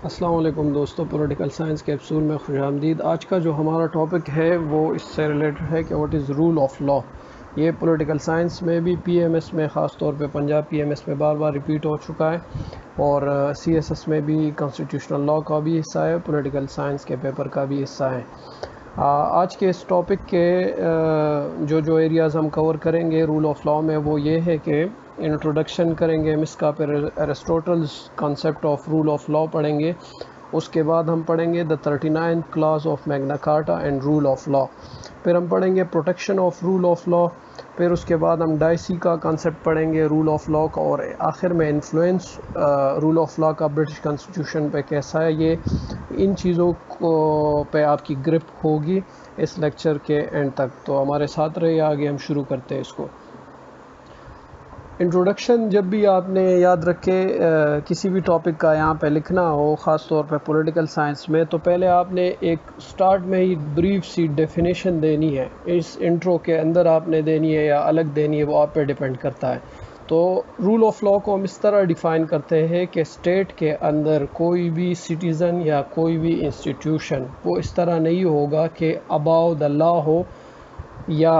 السلام علیکم دوستو، پولیٹیکل سائنس کیپسول میں خوش آمدید۔ آج کا جو ہمارا ٹاپک ہے وہ اس سے ریلیٹڈ ہے کہ what is rule of law. یہ پولیٹیکل سائنس میں بھی پی ایم ایس میں، خاص طور پہ پنجاب پی ایم ایس میں بار بار ریپیٹ ہو چکا ہے، اور سی ایس ایس میں بھی کانسٹیٹیوشنل لا کا بھی حصہ ہے، پولیٹیکل سائنس کے پیپر کا بھی حصہ ہے۔ آج کے اس ٹاپک کے جو ایریاز ہم کور کریں گے رول آف لا میں، وہ یہ ہے کہ انٹروڈکشن کریں گے مسکا پہ Aristotle's concept of rule of law پڑھیں گے۔ اس کے بعد ہم پڑھیں گے the 39 clause of Magna Carta and rule of law. پھر ہم پڑھیں گے protection of rule of law. پھر اس کے بعد ہم ڈائسی کا کانسیپٹ پڑھیں گے رول آف لا کا، اور آخر میں انفلوئنس رول آف لا کا برٹش کانسٹیٹیوشن پہ کیسا ہے۔ یہ ان چیزوں کو پہ آپ کی گرپ ہوگی اس لیکچر کے اینڈ تک، تو ہمارے ساتھ رہے۔ آگے ہم شروع کرتے ہیں اس کو۔ انٹروڈکشن جب بھی آپ نے یاد رکھے کسی بھی ٹاپک کا یہاں پہ لکھنا ہو، خاص طور پہ پولیٹیکل سائنس میں، تو پہلے آپ نے ایک سٹارٹ میں ہی بریف سی ڈیفینیشن دینی ہے۔ اس انٹرو کے اندر آپ نے دینی ہے یا الگ دینی ہے، وہ آپ پہ ڈیپینڈ کرتا ہے۔ تو رول آف لا کو ہم اس طرح ڈیفائن کرتے ہیں کہ اسٹیٹ کے اندر کوئی بھی سٹیزن یا کوئی بھی انسٹیٹیوشن وہ اس طرح نہیں ہوگا کہ اباؤ دا لا ہو، یا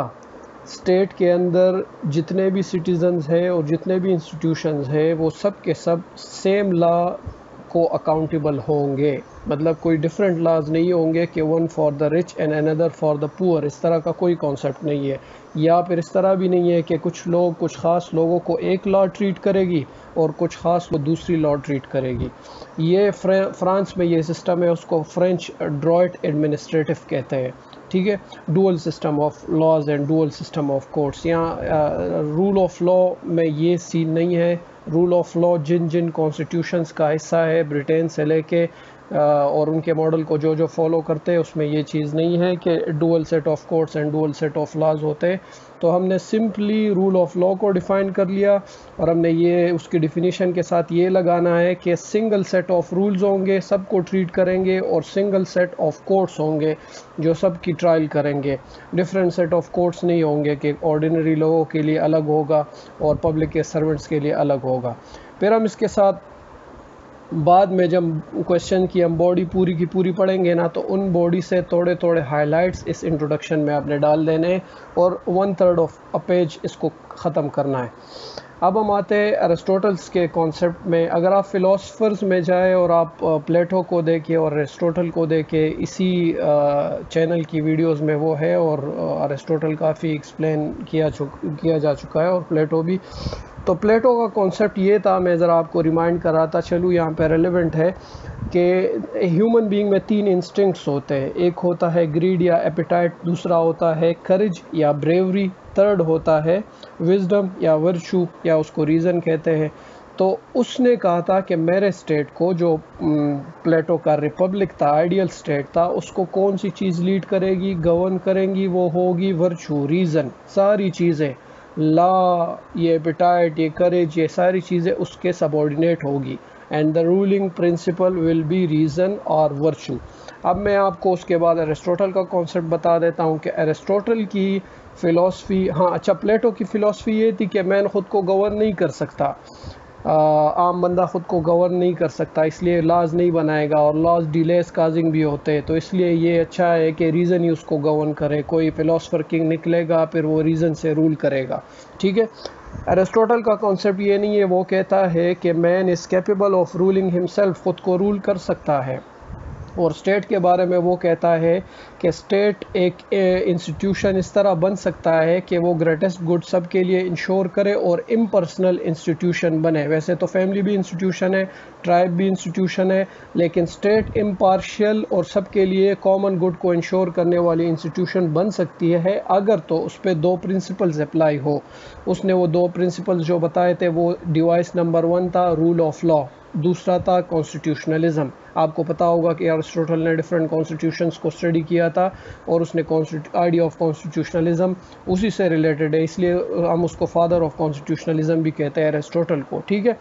اسٹیٹ کے اندر جتنے بھی سٹیزنز ہیں اور جتنے بھی انسٹیٹیوشنز ہیں وہ سب کے سب سیم لا کو اکاؤنٹیبل ہوں گے۔ مطلب کوئی ڈفرینٹ لاز نہیں ہوں گے کہ one for the rich and another for the پور، اس طرح کا کوئی کانسیپٹ نہیں ہے۔ یا پھر اس طرح بھی نہیں ہے کہ کچھ خاص لوگوں کو ایک لا ٹریٹ کرے گی اور کچھ خاص کو دوسری لا ٹریٹ کرے گی۔ یہ فرانس میں یہ سسٹم ہے، اس کو فرینچ ڈرائٹ ایڈمنسٹریٹو کہتے ہیں، ٹھیک ہے، dual system of laws and dual system of courts. یہاں رول آف لا میں یہ سین نہیں ہے۔ رول آف لا جن کانسٹیٹیوشنز کا حصہ ہے برٹین سے لے کے اور ان کے ماڈل کو جو فالو کرتے ہیں، اس میں یہ چیز نہیں ہے کہ dual set of courts and dual set of laws ہوتے ہیں۔ تو ہم نے سمپلی رول آف لا کو ڈیفائن کر لیا، اور ہم نے یہ اس کی ڈیفینیشن کے ساتھ یہ لگانا ہے کہ سنگل سیٹ آف رولز ہوں گے، سب کو ٹریٹ کریں گے، اور سنگل سیٹ آف کورٹس ہوں گے جو سب کی ٹرائل کریں گے۔ ڈفرینٹ سیٹ آف کورٹس نہیں ہوں گے کہ آرڈینری لوگوں کے لیے الگ ہوگا اور پبلک کے سرونٹس کے لیے الگ ہوگا۔ پھر ہم اس کے ساتھ بعد میں جب کویشچن کی ہم باڈی پوری کی پوری پڑھیں گے نا، تو ان باڈی سے تھوڑے ہائی لائٹس اس انٹروڈکشن میں آپ نے ڈال دینے ہیں، اور 1/3 آف اے پیج اس کو ختم کرنا ہے۔ اب ہم آتے ہیں ایرسٹوٹلس کے کانسیپٹ میں۔ اگر آپ فلاسفرز میں جائیں اور آپ پلیٹو کو دیکھیں اور ایرسٹوٹل کو دیکھیں، اسی چینل کی ویڈیوز میں وہ ہے، اور ایرسٹوٹل کافی ایکسپلین کیا جا چکا ہے، اور پلیٹو بھی۔ تو پلیٹو کا کانسیپٹ یہ تھا، میں ذرا آپ کو ریمائنڈ کر رہا تھا، چلو یہاں پہ ریلیونٹ ہے، کہ ہیومن بینگ میں 3 انسٹنکٹس ہوتے ہیں۔ ایک ہوتا ہے گریڈ یا ایپیٹائٹ، دوسرا ہوتا ہے کریج یا بریوری، تھرڈ ہوتا ہے وزڈم یا ورچو، یا اس کو ریزن کہتے ہیں۔ تو اس نے کہا تھا کہ میرے اسٹیٹ کو، جو پلیٹو کا ریپبلک تھا، آئیڈیل اسٹیٹ تھا، اس کو کون سی چیز لیڈ کرے گی، گورن کریں گی، وہ ہوگی ورچو، ریزن۔ ساری چیزیں، لا، یہ ایپیٹائٹ، یہ کریج، یہ ساری چیزیں اس کے سبارڈینیٹ ہوگی، and the ruling principle will be reason اور ورچو۔ اب میں آپ کو اس کے بعد ایرسٹوٹل کا کانسیپٹ بتا دیتا ہوں کہ ایرسٹوٹل کی فلاسفی، اچھا، پلیٹو کی فلاسفی یہ تھی کہ مین خود کو گورن نہیں کر سکتا، عام بندہ خود کو گورن نہیں کر سکتا، اس لیے لاز نہیں بنائے گا، اور لاز ڈیلیز کازنگ بھی ہوتے ہیں، تو اس لیے یہ اچھا ہے کہ ریزن ہی اس کو گورن کرے۔ کوئی فلاسفر کنگ نکلے گا، پھر وہ ریزن سے رول کرے گا، ٹھیک ہے۔ ایرسٹوٹل کا کانسیپٹ یہ نہیں ہے، وہ کہتا ہے کہ man is capable of ruling himself, خود کو رول کر سکتا ہے۔ اور اسٹیٹ کے بارے میں وہ کہتا ہے کہ اسٹیٹ ایک انسٹیٹیوشن اس طرح بن سکتا ہے کہ وہ گریٹسٹ گڈ سب کے لیے انشور کرے اور امپرسنل انسٹیٹیوشن بنے۔ ویسے تو فیملی بھی انسٹیٹیوشن ہے، ٹرائب بھی انسٹیٹیوشن ہے، لیکن اسٹیٹ امپارشل اور سب کے لیے کامن گڈ کو انشور کرنے والی انسٹیٹیوشن بن سکتی ہے، اگر تو اس پہ 2 پرنسپلز اپلائی ہو۔ اس نے وہ 2 پرنسپلز جو بتائے تھے، وہ ڈیوائس نمبر 1 تھا رول آف لا، دوسرا تھا کانسٹیٹیوشنلزم۔ آپ کو پتا ہوگا کہ ایرسٹوٹل نے ڈفرینٹ کانسٹیٹیوشنز کو اسٹڈی کیا تھا، اور اس نے آئیڈیا آف کانسٹیٹیوشنلزم اسی سے ریلیٹڈ ہے، اس لیے ہم اس کو فادر آف کانسٹیٹیوشنلزم بھی کہتے ہیں ایرسٹوٹل کو، ٹھیک ہے۔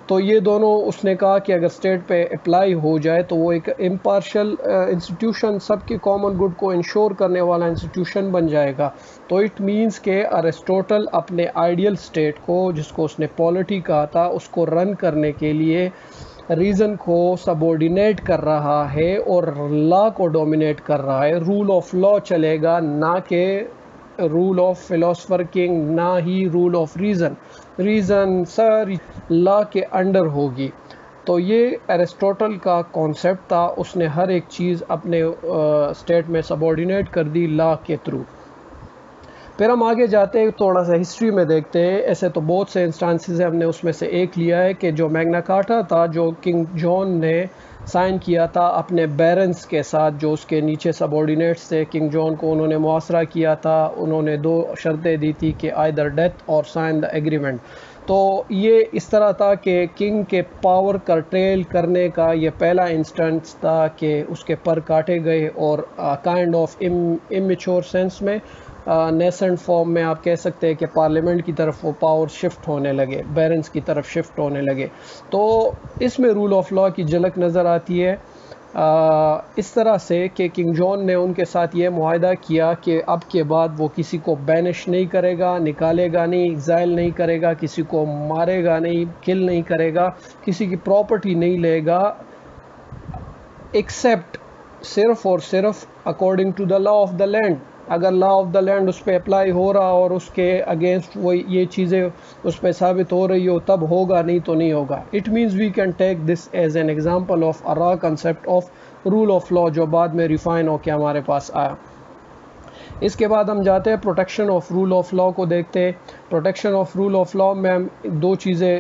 تو یہ دونوں اس نے کہا کہ اگر اسٹیٹ پہ اپلائی ہو جائے تو وہ ایک امپارشل انسٹیٹیوشن، سب کے کامن گڈ کو انشور کرنے والا انسٹیٹیوشن بن جائے گا۔ تو اٹ مینس کہ ایرسٹوٹل اپنے آئیڈیل اسٹیٹ کو، جس کو اس نے پالیٹی کہا تھا، اس کو رن کرنے کے لیے ریزن کو سبورڈینیٹ کر رہا ہے اور لا کو ڈومینیٹ کر رہا ہے. رول آف لا چلے گا، نہ کہ رول آف فلاسفر کنگ، نہ ہی رول آف ریزن. ریزن ساری لا کے انڈر ہوگی. تو یہ ایرسٹوٹل کا کانسیپٹ تھا، اس نے ہر ایک چیز اپنے اسٹیٹ میں سبورڈینیٹ کر دی لا کے تھرو. پھر ہم آگے جاتے ہیں، تھوڑا سا ہسٹری میں دیکھتے ہیں. ایسے تو بہت سے انسٹانسز ہیں، ہم نے اس میں سے ایک لیا ہے کہ جو میگنا کارٹا تھا، جو کنگ جان نے سائن کیا تھا اپنے بیرنس کے ساتھ، جو اس کے نیچے سبورڈینیٹس تھے کنگ جان کو، انہوں نے محاصرہ کیا تھا. انہوں نے 2 شرطیں دی تھی کہ آئدر ڈیتھ اور سائن دا ایگریمنٹ. تو یہ اس طرح تھا کہ کنگ کے پاور کرٹیل کرنے کا یہ پہلا انسٹنس تھا کہ اس کے پر کاٹے گئے، اور کائنڈ آف امیچور سینس میں، نیسنٹ فارم میں آپ کہہ سکتے ہیں کہ پارلیمنٹ کی طرف وہ پاور شفٹ ہونے لگے، بیرنس کی طرف شفٹ ہونے لگے. تو اس میں رول آف لا کی جھلک نظر آتی ہے اس طرح سے کہ کنگ جان نے ان کے ساتھ یہ معاہدہ کیا کہ اب کے بعد وہ کسی کو بینش نہیں کرے گا، نکالے گا نہیں، ایگزائل نہیں کرے گا، کسی کو مارے گا نہیں، کل نہیں کرے گا، کسی کی پراپرٹی نہیں لے گا، ایکسیپٹ صرف اور صرف according to the law of the land. اگر لا آف دا لینڈ اس پہ اپلائی ہو رہا اور اس کے اگینسٹ وہ یہ چیزیں اس پہ ثابت ہو رہی ہو تب ہوگا، نہیں تو نہیں ہوگا. It means we can take this as an example of a raw concept of rule of law, جو بعد میں ریفائن ہو کے ہمارے پاس آیا. اس کے بعد ہم جاتے ہیں protection of rule of law کو دیکھتے ہیں. Protection of rule of law میں ہم 2 چیزیں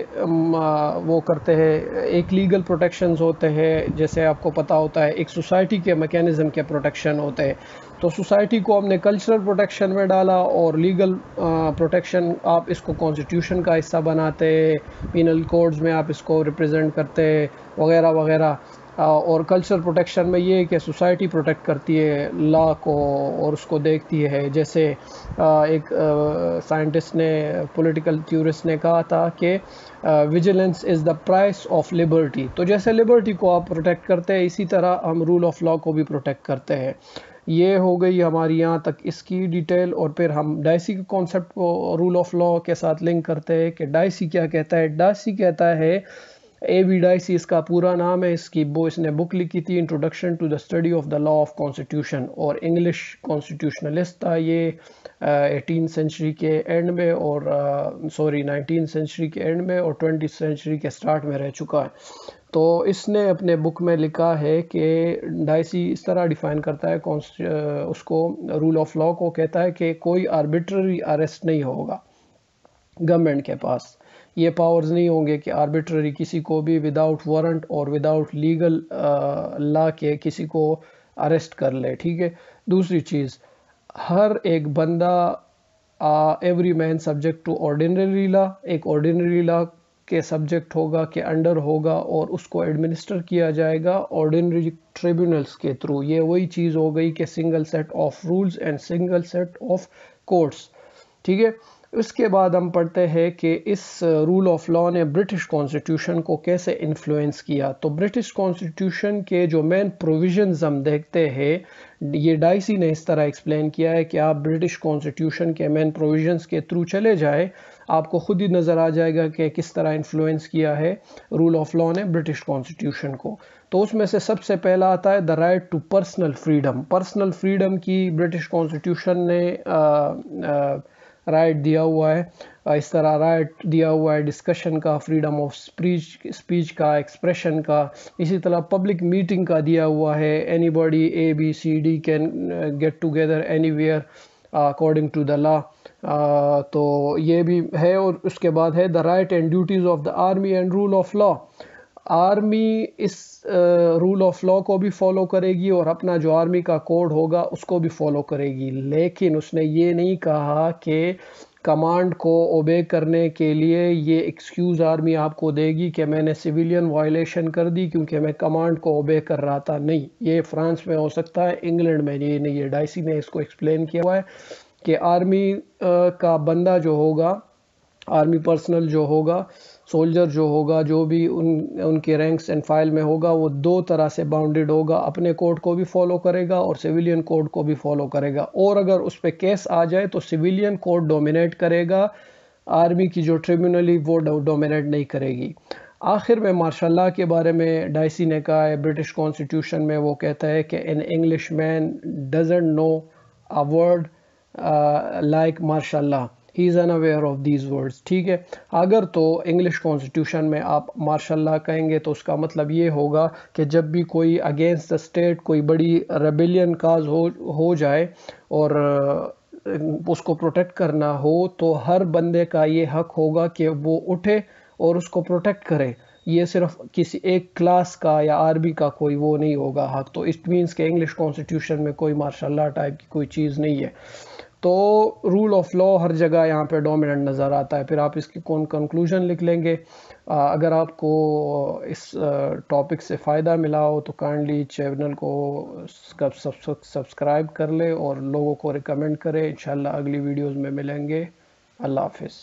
وہ کرتے ہیں. ایک لیگل پروٹیکشنز ہوتے ہیں، جیسے آپ کو پتہ ہوتا ہے، ایک سوسائٹی کے میکینزم کے پروٹیکشن ہوتے ہیں. تو سوسائٹی کو ہم نے کلچرل پروٹیکشن میں ڈالا، اور لیگل پروٹیکشن آپ اس کو کانسٹیٹیوشن کا حصہ بناتے، پینل کوڈز میں آپ اس کو ریپرزینٹ کرتے وغیرہ وغیرہ. اور کلچرل پروٹیکشن میں یہ ہے کہ سوسائٹی پروٹیکٹ کرتی ہے لا کو اور اس کو دیکھتی ہے. جیسے ایک سائنٹسٹ نے، پولیٹیکل تھیورسٹ نے کہا تھا کہ vigilance is the price of Liberty. تو جیسے لبرٹی کو آپ پروٹیکٹ کرتے ہیں، اسی طرح ہم رول آف لا کو بھی پروٹیکٹ کرتے ہیں. یہ ہو گئی ہماری یہاں تک اس کی ڈیٹیل. اور پھر ہم ڈائسی کے کانسیپٹ کو رول آف لا کے ساتھ لنک کرتے ہیں کہ ڈائسی کیا کہتا ہے. ڈائسی کہتا ہے، اے بی ڈائسی اس کا پورا نام ہے، اس نے بک لکھی تھی introduction to the study of the law of constitution, اور انگلش کانسٹیٹیوشنلسٹ تھا یہ 18 سینچری کے اینڈ میں، اور 19 سینچری کے اینڈ میں اور 20 سینچری کے سٹارٹ میں رہ چکا ہے. تو اس نے اپنے بک میں لکھا ہے کہ ڈائسی اس طرح ڈیفائن کرتا ہے اس کو، رول آف لا کو کہتا ہے کہ کوئی آربیٹری اریسٹ نہیں ہوگا. گورنمنٹ کے پاس یہ پاورز نہیں ہوں گے کہ آربیٹری کسی کو بھی وداؤٹ وارنٹ اور وداؤٹ لیگل لا کے کسی کو اریسٹ کر لے. ٹھیک ہے. دوسری چیز، ہر ایک بندہ، every man subject to ordinary law, ایک آرڈینری لا کے سبجیکٹ ہوگا، کے انڈر ہوگا، اور اس کو ایڈمنسٹر کیا جائے گا آرڈینری ٹریبونلز کے تھرو. یہ وہی چیز ہو گئی کہ single set of rules and single set of courts. ٹھیک ہے. اس کے بعد ہم پڑھتے ہیں کہ اس رول آف لا نے برٹش کانسٹیٹیوشن کو کیسے انفلوئنس کیا. تو برٹش کانسٹیٹیوشن کے جو مین پروویژنز ہم دیکھتے ہیں، یہ ڈائسی نے اس طرح ایکسپلین کیا ہے کہ آپ برٹش کانسٹیٹیوشن کے مین پروویژنز کے تھرو چلے جائیں، آپ کو خود ہی نظر آ جائے گا کہ کس طرح انفلوئنس کیا ہے رول آف لا نے برٹش کانسٹیٹیوشن کو. تو اس میں سے سب سے پہلا آتا ہے the right to personal freedom. Personal freedom کی برٹش کانسٹیٹیوشن نے رائٹ دیا ہوا ہے. اس طرح رائٹ دیا ہوا ہے ڈسکشن کا، فریڈم آف اسپیچ کا، ایکسپریشن کا. اسی طرح پبلک میٹنگ کا دیا ہوا ہے، anybody A B C D can get together anywhere according to the law. تو یہ بھی ہے. اور اس کے بعد ہے the right and duties of the army and rule of law. Army اس رول آف لا کو بھی فالو کرے گی اور اپنا جو آرمی کا کوڈ ہوگا اس کو بھی فالو کرے گی، لیکن اس نے یہ نہیں کہا کہ کمانڈ کو اوبے کرنے کے لیے یہ ایکسکیوز آرمی آپ کو دے گی کہ میں نے سویلین وائلیشن کر دی کیونکہ میں کمانڈ کو اوبے کر رہا تھا. نہیں، یہ فرانس میں ہو سکتا ہے، انگلینڈ میں یہ نہیں ہے. ڈائسی نے اس کو ایکسپلین کیا ہوا ہے کہ آرمی کا بندہ جو ہوگا، آرمی پرسنل جو ہوگا، سولجر جو ہوگا، جو بھی ان کے رینکس اینڈ فائل میں ہوگا، وہ 2 طرح سے باؤنڈیڈ ہوگا. اپنے کوڈ کو بھی فالو کرے گا اور سویلین کوڈ کو بھی فالو کرے گا. اور اگر اس پہ کیس آ جائے تو سویلین کوڈ ڈومینیٹ کرے گا، آرمی کی جو ٹریبونلی وہ ڈومینیٹ نہیں کرے گی. آخر میں ماشاء اللہ کے بارے میں ڈائسی نے کہا ہے برٹش کانسٹیٹیوشن میں، وہ کہتا ہے کہ in English man doesn't know a word like ماشاء اللہ ہی از unaware of these words. ٹھیک ہے، اگر تو انگلش کانسٹیٹیوشن میں آپ ماشاء اللہ کہیں گے تو اس کا مطلب یہ ہوگا کہ جب بھی کوئی اگینسٹ دا اسٹیٹ کوئی بڑی ریبیلین کاز ہو جائے اور اس کو پروٹیکٹ کرنا ہو تو ہر بندے کا یہ حق ہوگا کہ وہ اٹھے اور اس کو پروٹیکٹ کرے. یہ صرف کسی ایک کلاس کا یا آرمی کا کوئی وہ نہیں ہوگا حق. تو اٹ مینس کہ انگلش کانسٹیٹیوشن میں کوئی ماشاء اللہ ٹائپ کی کوئی چیز نہیں ہے. تو رول آف لا ہر جگہ یہاں پہ ڈومیننٹ نظر آتا ہے. پھر آپ اس کی کنکلوژن لکھ لیں گے. اگر آپ کو اس ٹاپک سے فائدہ ملا ہو تو کائنڈلی چینل کو سبسکرائب کر لے اور لوگوں کو ریکمینڈ کرے. انشاءاللہ اگلی ویڈیوز میں ملیں گے. اللہ حافظ.